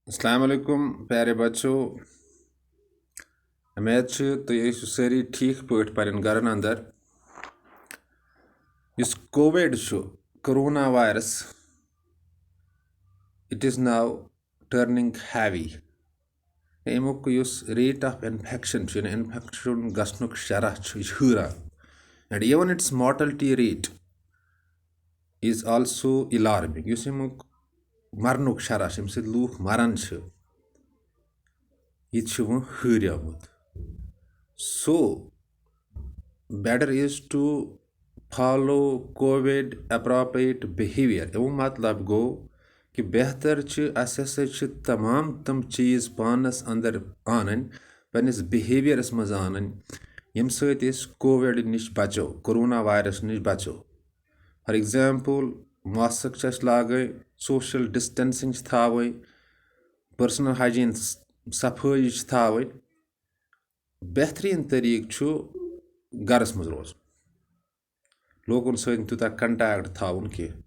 अस्सलाम वालेकुम प्यारे बच्चों। उम्मीद तुम ٲسِو سٲری ٹھیٖک پٲٹھۍ پنٛنٮ۪ن گَرَن اندر یُس کووِڈ چھُ corona virus it is now turning heavy امیُک یُس ریٹ آف اِنفٮ۪کشَن چھُ اِنفٮ۪کشَن گژھنُک شرح چھُ یہِ چھُ ہُران and even its mortality rate is also alarming یُس امیُک مرنُک شرح چھُ ییٚمہِ سۭتۍ لوٗکھ مران چھِ یہِ چھُ وۄنۍ ہُریومُت So, better is to follow COVID appropriate behavior. اَمیُک مطلب گوٚو کہ بہتر چھِ اَسہِ ہسا چھِ تمام تِم چیٖز پانَس اندر اَنٕنۍ پنٛنِس بِہیویرَس منٛز اَنٕنۍ ییٚمہِ سۭتۍ أسۍ کووِڈ نِش بچو کرونا وایرس نِش بچو فار ایگزامپل ماسک چھِ اَسہِ لاگٕنۍ سوشل ڈِسٹنسِنٛگ چھِ تھاوٕنۍ پٔرسنل ہایجیٖن صفٲیی چھِ تھاوٕنۍ بہتریٖن طریٖقہٕ چھُ گرس منٛز روزُن لوٗکن سۭتۍ تیوٗتاہ کنٹیکٹ تھاوُن کینٛہہ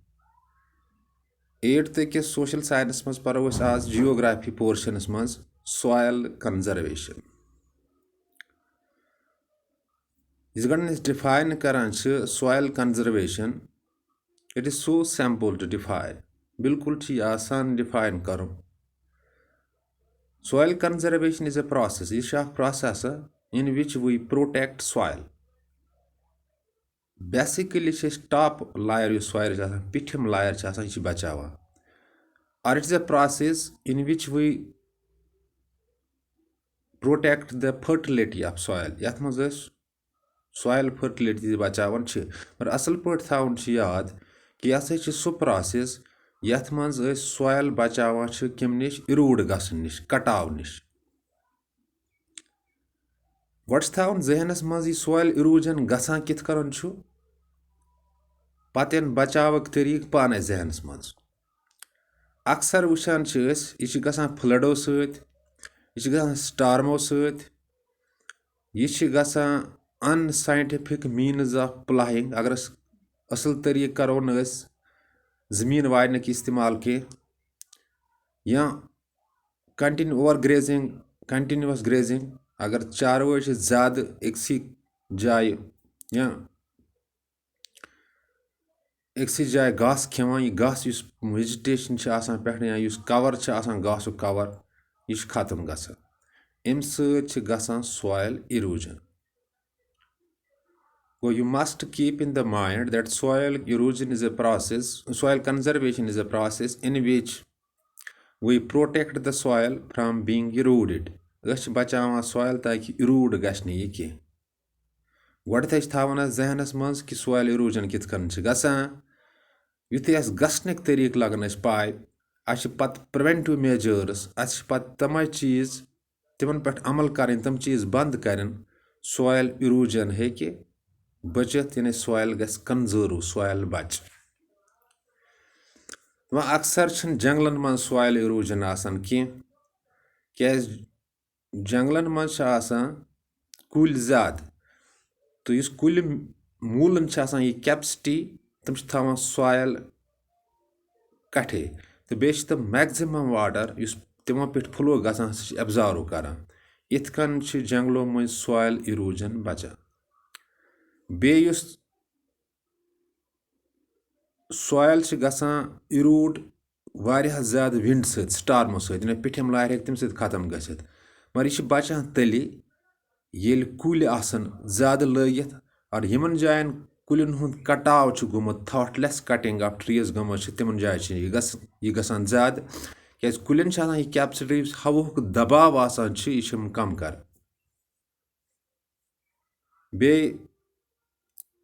8th کِس سوشل ساینس منٛز پرو أسۍ آز جیوگرافی پورشنس منٛز سویل کنزرویشن یِتھ کٔنۍ أسۍ ڈِفاین کران چھِ soil conservation it is so simple to define بالکل چھُ یہِ آسان ڈِفاین کرُن سویل کنزرویشن از اے پروسیس یہِ چھُ اکھ process in which we protect soil basically چھِ أسۍ ٹاپ لایر یُس سویل چھِ آسان پِٹھِم لایر چھِ آسان یہِ چھِ بچاوان اور it is a process in which we protect the fertility of soil یتھ منٛز أسۍ سویل فرٹِلٹی بچاوان چھِ مگر اصل پٲٹھۍ تھاوُن چھُ یاد کہِ یہِ ہسا چھُ سُہ پروسیس یتھ منٛز أسۍ سویل بچاوان چھِ کمہِ نِش اِروٗڈ گژھنہٕ نِش کٹاو نِش گۄڈٕ چھِ تھاوُن ذہنس منٛز یہِ سویل اِروٗجن گژھان کِتھ کٔنۍ چھُ پتہٕ یِن بچاوٕکۍ طٔریٖقہٕ پانے ذہنس منٛز اکثر وٕچھان چھِ أسۍ یہِ چھِ گژھان فلڈو سۭتۍ یہِ چھِ گژھان سٹارمو سۭتۍ یہِ چھِ گژھان ان ساینٹِفِک میٖنٕز آف پٕلاینٛگ اگر أسۍ اصل طٔریٖقہٕ کرو نہٕ أسۍ زٔمیٖن واینٕکۍ استعمال کینٛہہ یا کنٹِنیوٗوس گریزِنٛگ اگر چاروٲے چھِ زیادٕ أکسٕے جایہِ یا أکسٕے جایہِ گاسہٕ کھٮ۪وان یہِ گاسہٕ یُس ویجِٹیشن چھِ آسان پٮ۪ٹھٕ یا یُس کور چھِ آسان گاسُک کور یہِ چھُ ختم گژھان امہِ سۭتۍ چھِ گژھان سویل اِروٗجن گوٚو you must keep in the mind that soil erosion is a process soil conservation is a process in which we protect the soil from being eroded أسۍ چھِ بچاوان سویل تاکہِ اِروٗڈ گژھِ نہٕ یہِ کینٛہہ گۄڈٕنٮ۪تھٕے چھِ تھاوان أسۍ ذہنس منٛز کہِ سویل اِروٗجن کِتھ کٔنۍ چھِ گژھان یُتھُے اَسہِ گژھنٕکۍ طٔریٖقہٕ لگان اَسہِ پاے اَسہِ چھِ پتہٕ پرٛوینٹِو میجٲرٕس اَسہِ چھِ پتہٕ تِمے چیٖز تِمن پٮ۪ٹھ عمل کرٕنۍ تِم چیٖز بنٛد کرٕنۍ سویل اِروٗجن ہیٚکہِ بٔچِتھ یعنی سویل گژھِ کنزٲرٕو سویل بچہِ وۄنۍ اکثر چھِنہٕ جنگلن منٛز سویل اِروٗجن آسان کینٛہہ کیازِ جنگلن منٛز چھِ آسان کُلۍ زیادٕ تہٕ یُس کُلہِ موٗلن چھِ آسان یہِ کیپسٹی تِم چھِ تھاوان سویل کٹھے تہٕ بیٚیہِ چھِ تِم میکزِمم واٹر یُس تِمو پٮ۪ٹھ فلو گژھان سُہ چھِ ایبزارو کران یِتھ کٔنۍ چھِ جنگلو مٔنٛزۍ سویل اِروٗجن بچان بیٚیہِ یُس سویل چھِ گژھان اِروٗڈ واریاہ زیادٕ وِنڈ سۭتۍ سٹارمو سۭتۍ یعنی پِٹھِم لہر ہیٚکہِ تمہِ سۭتۍ ختم گٔژھِتھ مگر یہِ چھِ بچان تیٚلہِ ییٚلہِ کُلۍ آسن زیادٕ لٲگِتھ اور یِمن جاین کُلٮ۪ن ہُنٛد کٹاو چھُ گوٚمُت تھاٹلیس کٹنگ آف ٹریٖز گٔمٕژ چھِ تِمن جاین چھِ یہِ گژھان زیادٕ کیازِ کُلٮ۪ن چھِ آسان یہِ کیپسٹی یُس ہوہُک دباو آسان چھُ یہِ چھِ یِم کم کران بیٚیہِ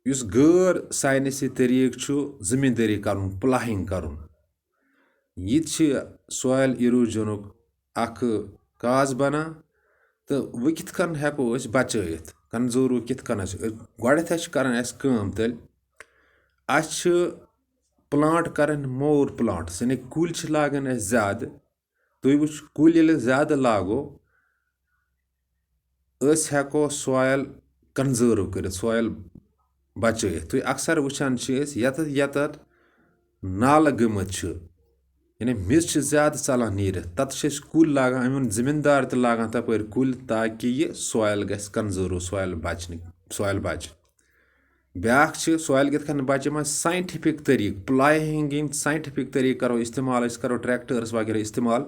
یُس غٲر ساینسی طٔریٖقہٕ چھُ زٔمیٖندٲری کرُن پٕلاہِنٛگ کرُن یہِ تہِ چھِ سویل اِروٗجنُک اکھ کاز بنان تہٕ وۄنۍ کِتھ کٔنۍ ہٮ۪کو أسۍ بچٲیِتھ کنزٲرٕو کِتھ کٔنۍ گۄڈنٮ۪تھٕے چھِ کران اَسہِ کٲم تیٚلہِ اَسہِ چھِ پٕلانٹ کرٕنۍ مور پٕلانٹٕس یعنی کُلۍ چھِ لاگٕنۍ اَسہِ زیادٕ تُہۍ وٕچھ کُلۍ ییٚلہِ زیادٕ لاگو أسۍ ہٮ۪کو سویل کنزٲرٕو کٔرِتھ سویل بچٲیِتھ تُہۍ اکثر وٕچھان چھِ أسۍ ییٚتٮ۪تھ نالہٕ گٔمٕتۍ چھِ यानी मिस ज़्यादा चलान नीरत तथ कुल लागान अमुन ज़मींदार त लागान तपर कुल ताकि यह सॉयल गस कंजर्व सॉयल बच ब्याक सॉयल कित बचे में साइंटिफिक तरीक प्लाइंग साइंटिफिक तरीक करो इस्तेमाल करो ट्रैक्टर्स वगैरह इस्तेमाल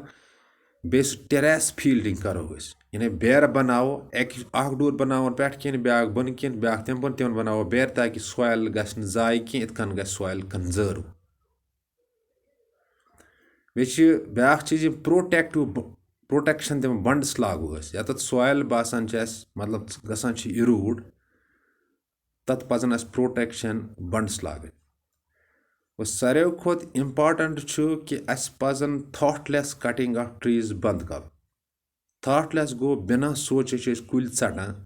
बेस टेरेस फील्डिंग करो यानी बेर बनाओ अख डूर बनाओ पे किन ब्याक बन किन ब्याक तम बन तिम बनाओ बेर ताकि सॉयल गस जाय कि इत कन गस सॉयल कंजर्व बे ब्याक चीज प्रोटेक्शन तम बंड्स लागू यत सॉयल बासान मतलब गसान इरूड तथ पजन अस प्रोटेक्शन बंड्स लागन और सारे खोत इम्पार्टेंट कि अस पजन थॉटलेस कटिंग ऑफ ट्रीज बंद कर थॉटलेस गो बिना सोचे कुल षटान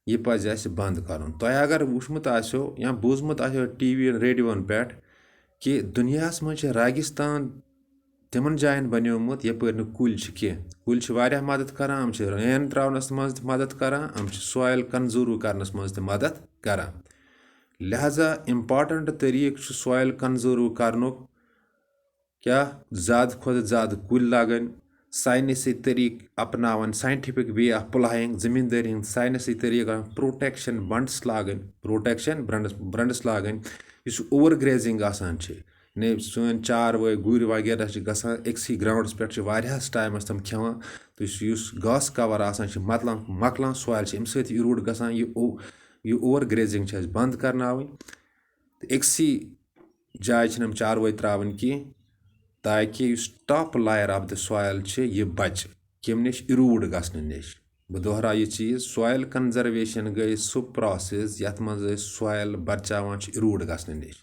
यह पज अस बंद कर तुम अगर वुचमुत आसो या बोजमुत आसो टीवी रेडियोन पे कि दुनियास मज रेगिस्तान तिमन जायन बनियोमुत यपर कुल कुल वारिया मदद करान हम रेन त्रावनस मज मदद करान हम सॉयल कंजर्व करनस मज मदद करान लिहाजा इम्पार्टेंट तरीक सॉयल कंजर्व करनुक क्या ज़्यादा खुद ज़्यादा कुल लागन साइंसी तरीक अपनावन साइंटिफिक वे ऑफ प्लाइंग ज़मींदारी हंद साइंसी तरीक प्रोटेक्शन बंड्स लागन प्रोटेक्शन बंड्स लागन इस ओवर ग्रेजिंग आसान ने सन चार वे गुर वगैरह गसान एक्सी ग्राउंडस पे टाइमस तम खेवान तो इस घास कवर आसान मकलान सॉयल अम सत इरूड गसान यह ओवर ग्रेजिंग बंद करनावनी तो एक्सी जाय हम चारवाई त्रावन की ताकि top layer of the soil यह बच कम नश इरूड गसन नश बह दोहरा यह चीज सॉयल कंजर्वेशन गई सह प्रोसेस यथ मज सॉयल बचावान इरूड गसन नश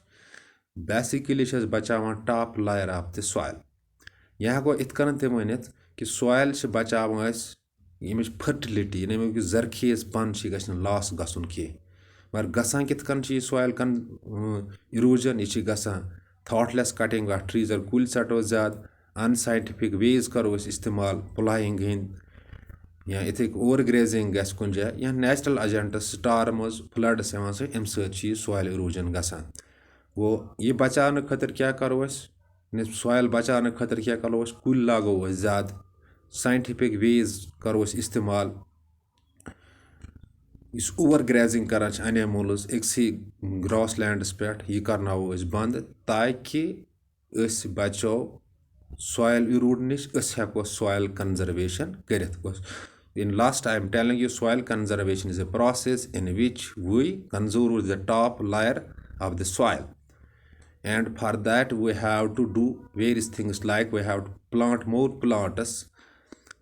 बेसिकली बचावान top layer of the soil यह गो इत कन ते वनित कि सॉयल बचावान यमिच फर्टिलिटी यानी जरखेज पन लॉस गसन कह मगर गसान कित कन सॉयल कन इरूजन यह गसान थॉटलेस कटिंग ऑफ ट्रीज कुल षटो ज़्यादा अनसाइंटिफिक वेज करो इस्तेमाल प्लाइंग हंद या इथे ओवर ग्रेजिंग गस कुन जाए या नेचुरल एजेंट्स स्टार्मस फ्लड्स अम सॉयल इरूजन गसान गो यह बचाने खतर क्या करो सॉयल बचाने खतर क्या करो कुल लागो ज़्यादा साइंटिफिक वेज करो इस्तेमाल इस ओवर ग्रेजिंग करान एनिमल्स एक्सी ग्रास लैंडस पे यह करनावो बंद ताकि बचो सॉयल इरूड नश हेको सॉयल कंजर्वेशन कर in last I am telling you soil conservation is a process in which we conserve the top layer of the soil, and for that we have to do various things like we have to plant more plants,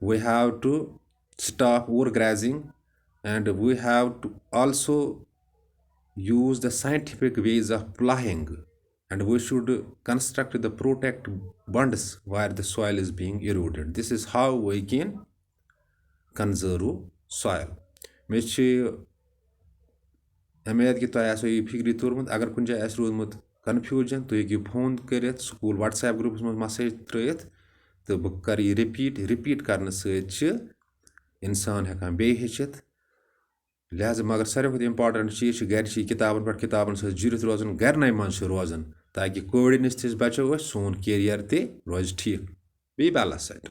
we have to stop overgrazing, and we have to also use the scientific ways of ploughing, and we should construct the protect bunds where the soil is being eroded. This is how we can conserve soil. मे उम्मीद कि तुम आसो यह फिक्री तोरमुत अगर कुछ जाए रोदमुत confusion तुम हेकि phone कर स्कूल व्हाट्सएप ग्रुपस मज मैसेज त्रित तो बह कर यह रिपीट करने सत इंसान हेकान बे हेचित लिहाजा मगर सारे खुद इम्पार्टेंट चीज गर किताबन पे किताबन जुड़ित रोजन गरन मज रोजन ताकि कोविड नश बचो सोन कैरियर ते रोज ठीक बे बैलेंस सेट।